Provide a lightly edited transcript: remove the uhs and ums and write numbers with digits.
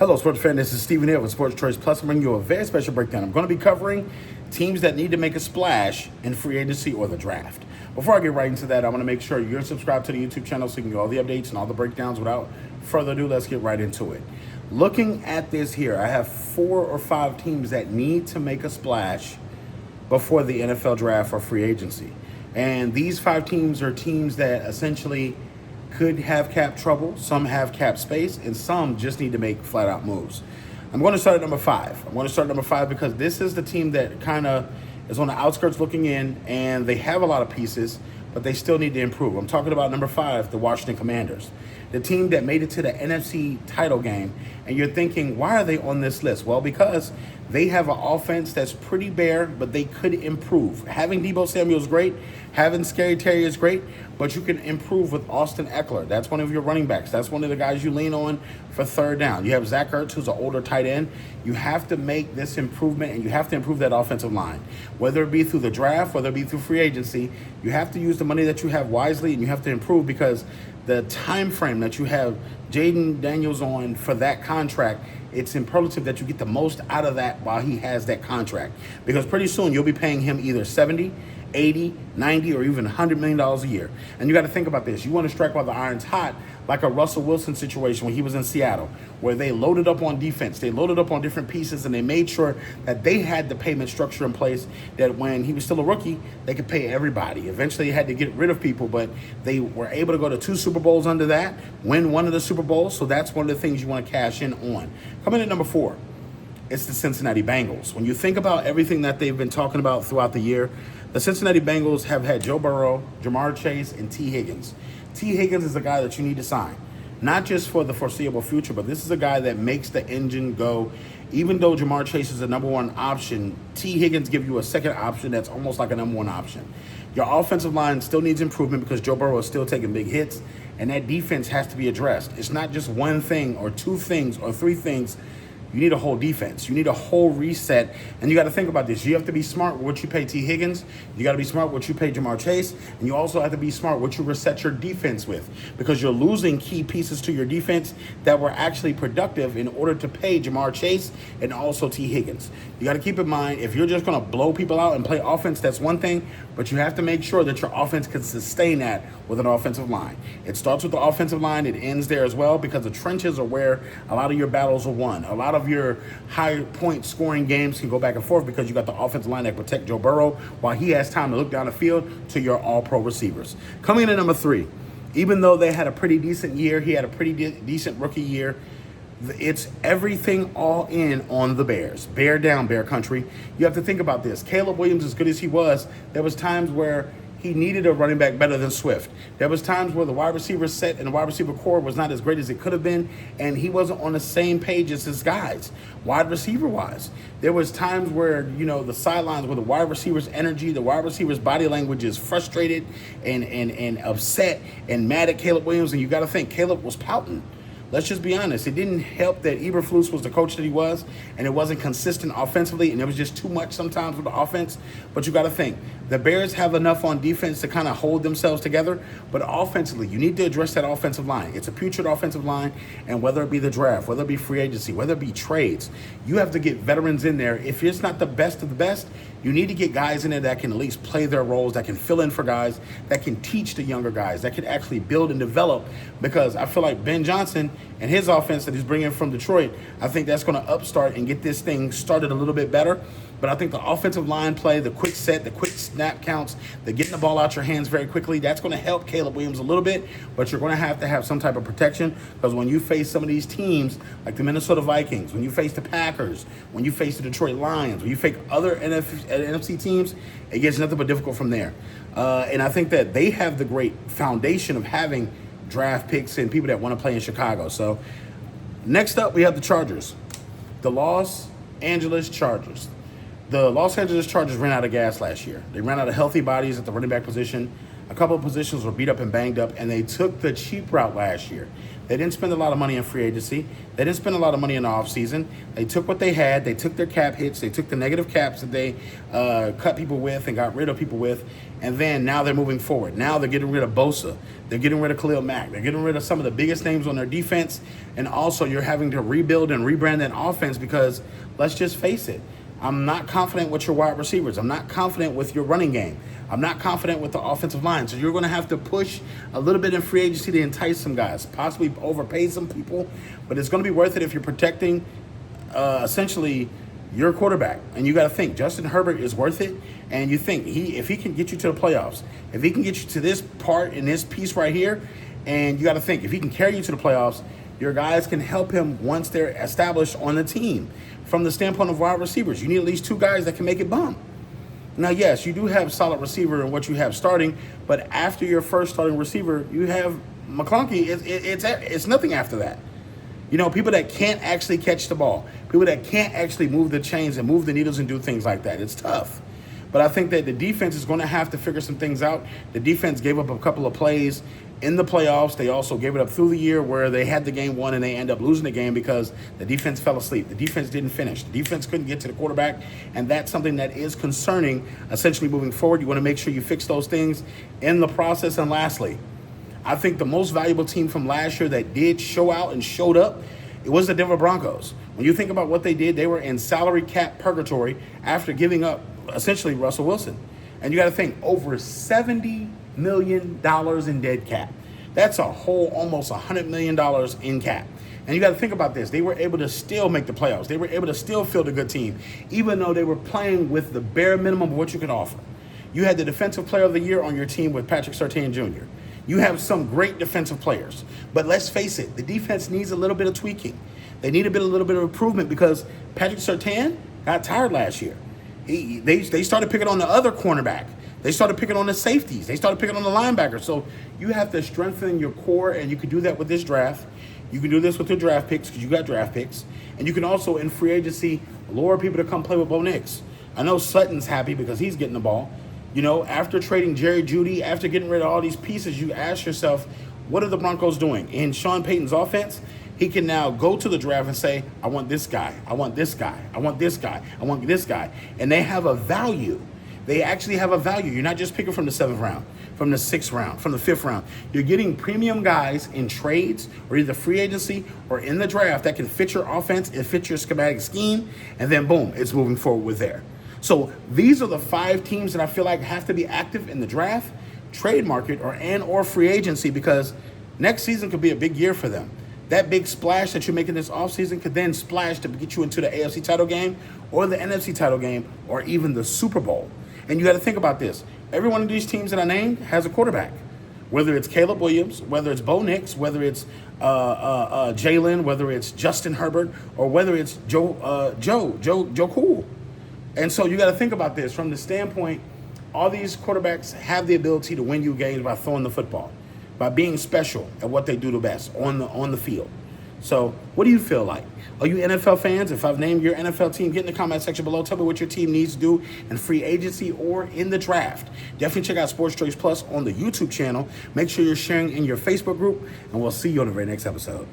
Hello, sports fan. This is Stephen here with Sports Choice Plus. I'm bringing you a very special breakdown. I'm going to be covering teams that need to make a splash in free agency or the draft. Before I get right into that, I want to make sure you're subscribed to the YouTube channel so you can get all the updates and all the breakdowns. Without further ado, let's get right into it. Looking at this here, I have 4 or 5 teams that need to make a splash before the NFL draft or free agency. And these 5 teams are teams that essentially could have cap trouble, some have cap space, and some just need to make flat out moves. I'm going to start at number 5. I'm going to start at number 5 because this is the team that kind of is on the outskirts looking in, and they have a lot of pieces, but they still need to improve. I'm talking about number 5, the Washington Commanders, the team that made it to the NFC title game. And you're thinking, why are they on this list? Well, because they have an offense that's pretty bare, but they could improve. Having Deebo Samuel is great. Having Scary Terry is great, but you can improve with Austin Eckler. That's one of your running backs. That's one of the guys you lean on for third down. You have Zach Ertz, who's an older tight end. You have to make this improvement, and you have to improve that offensive line. Whether it be through the draft, whether it be through free agency, you have to use the money that you have wisely, and you have to improve because the time frame that you have Jaden Daniels on for that contract, it's imperative that you get the most out of that while he has that contract. Because pretty soon you'll be paying him either 70, 80, 90, or even $100 million a year. And you got to think about this. You want to strike while the iron's hot, like a Russell Wilson situation when he was in Seattle, where they loaded up on defense. They loaded up on different pieces, and they made sure that they had the payment structure in place that when he was still a rookie, they could pay everybody. Eventually, they had to get rid of people, but they were able to go to 2 Super Bowls under that, win one of the Super Bowls. So that's one of the things you want to cash in on. Coming in at number 4. It's the Cincinnati Bengals. When you think about everything that they've been talking about throughout the year, the Cincinnati Bengals have had Joe Burrow, Jamar Chase, and T. Higgins. T. Higgins is a guy that you need to sign, not just for the foreseeable future, but this is a guy that makes the engine go. Even though Jamar Chase is the number 1 option, T. Higgins gives you a second option that's almost like a number 1 option. Your offensive line still needs improvement because Joe Burrow is still taking big hits, and that defense has to be addressed. It's not just one thing or 2 things or 3 things. You need a whole defense. You need a whole reset. And you got to think about this. You have to be smart with what you pay T. Higgins. You got to be smart with what you pay Jamar Chase. And you also have to be smart what you reset your defense with, because you're losing key pieces to your defense that were actually productive in order to pay Jamar Chase and also T. Higgins. You got to keep in mind, if you're just going to blow people out and play offense, that's one thing, but you have to make sure that your offense can sustain that with an offensive line. It starts with the offensive line. It ends there as well, because the trenches are where a lot of your battles are won. A lot of your high point scoring games can go back and forth because you got the offensive line that protect Joe Burrow while he has time to look down the field to your all-pro receivers. Coming in at number 3, even though they had a pretty decent year, he had a pretty decent rookie year, it's everything all in on the Bears. Bear down, Bear country. You have to think about this. Caleb Williams, as good as he was, there was times where he needed a running back better than Swift. There was times where the wide receiver set and the wide receiver core was not as great as it could have been, and he wasn't on the same page as his guys, wide receiver-wise. There was times where, the sidelines where the wide receiver's energy, the wide receiver's body language is frustrated and upset and mad at Caleb Williams, and you got to think, Caleb was pouting. Let's just be honest. It didn't help that Eberflus was the coach that he was, and it wasn't consistent offensively, and it was just too much sometimes with the offense. But you got to think, the Bears have enough on defense to kind of hold themselves together, but offensively, you need to address that offensive line. It's a putrid offensive line, and whether it be the draft, whether it be free agency, whether it be trades, you have to get veterans in there. If it's not the best of the best, you need to get guys in there that can at least play their roles, that can fill in for guys, that can teach the younger guys, that can actually build and develop, because I feel like Ben Johnson and his offense that he's bringing from Detroit, I think that's going to upstart and get this thing started a little bit better. But I think the offensive line play, the quick set, the quick snap counts, the getting the ball out your hands very quickly, that's going to help Caleb Williams a little bit, but you're going to have some type of protection, because when you face some of these teams like the Minnesota Vikings, when you face the Packers, when you face the Detroit Lions, when you face other NFC teams, it gets nothing but difficult from there. And I think that they have the great foundation of having draft picks and people that want to play in Chicago. So next up, we have the Chargers, the Los Angeles Chargers. The Los Angeles Chargers ran out of gas last year. They ran out of healthy bodies at the running back position. A couple of positions were beat up and banged up, and they took the cheap route last year. They didn't spend a lot of money in free agency. They didn't spend a lot of money in the offseason. They took what they had. They took their cap hits. They took the negative caps that they cut people with and got rid of people with. And then now they're moving forward. Now they're getting rid of Bosa. They're getting rid of Khalil Mack. They're getting rid of some of the biggest names on their defense. And also you're having to rebuild and rebrand that offense because let's just face it. I'm not confident with your wide receivers. I'm not confident with your running game. I'm not confident with the offensive line. So you're going to have to push a little bit in free agency to entice some guys, possibly overpay some people. But it's going to be worth it if you're protecting essentially your quarterback. And you got to think, Justin Herbert is worth it. And you think, if he can get you to the playoffs, if he can get you to this part in this piece right here, and you got to think, if he can carry you to the playoffs, your guys can help him once they're established on the team. From the standpoint of wide receivers, you need at least two guys that can make it bump. Now, yes, you do have solid receiver in what you have starting, but after your first starting receiver, you have McClunky. It's nothing after that. You know, people that can't actually catch the ball, people that can't actually move the chains and move the needles and do things like that. It's tough. But I think that the defense is going to have to figure some things out. The defense gave up a couple of plays in the playoffs. They also gave it up through the year where they had the game won and they end up losing the game because the defense fell asleep. The defense didn't finish. The defense couldn't get to the quarterback, and that's something that is concerning essentially moving forward. You want to make sure you fix those things in the process. And lastly, I think the most valuable team from last year that did show out and showed up, it was the Denver Broncos. When you think about what they did, they were in salary cap purgatory after giving up essentially Russell Wilson. And you got to think, over $70 million in dead cap. That's a whole almost $100 million in cap. And you got to think about this. They were able to still make the playoffs. They were able to still field a good team, even though they were playing with the bare minimum of what you could offer. You had the Defensive Player of the Year on your team with Patrick Surtain Jr. You have some great defensive players. But let's face it, the defense needs a little bit of tweaking. They need a little bit of improvement because Patrick Surtain got tired last year. They started picking on the other cornerback. They started picking on the safeties. They started picking on the linebackers. So you have to strengthen your core, and you can do that with this draft. You can do this with your draft picks because you got draft picks. And you can also, in free agency, lure people to come play with Bo Nix. I know Sutton's happy because he's getting the ball. You know, after trading Jerry Jeudy, after getting rid of all these pieces, you ask yourself, what are the Broncos doing? In Sean Payton's offense, he can now go to the draft and say, I want this guy, I want this guy, I want this guy, I want this guy. And they have a value. They actually have a value. You're not just picking from the 7th round, from the 6th round, from the 5th round. You're getting premium guys in trades or either free agency or in the draft that can fit your offense and fit your schematic scheme. And then, boom, it's moving forward with there. So these are the 5 teams that I feel like have to be active in the draft, trade market, or free agency, because next season could be a big year for them. That big splash that you're making this offseason could then splash to get you into the AFC title game or the NFC title game or even the Super Bowl. And you got to think about this. Every one of these teams that I named has a quarterback. Whether it's Caleb Williams, whether it's Bo Nix, whether it's Jalen, whether it's Justin Herbert, or whether it's Joe Cool. And so you got to think about this from the standpoint, all these quarterbacks have the ability to win you games by throwing the football, by being special at what they do the best on the field. So what do you feel like? Are you NFL fans? If I've named your NFL team, get in the comment section below. Tell me what your team needs to do in free agency or in the draft. Definitely check out Sports Choice Plus on the YouTube channel. Make sure you're sharing in your Facebook group, and we'll see you on the very next episode.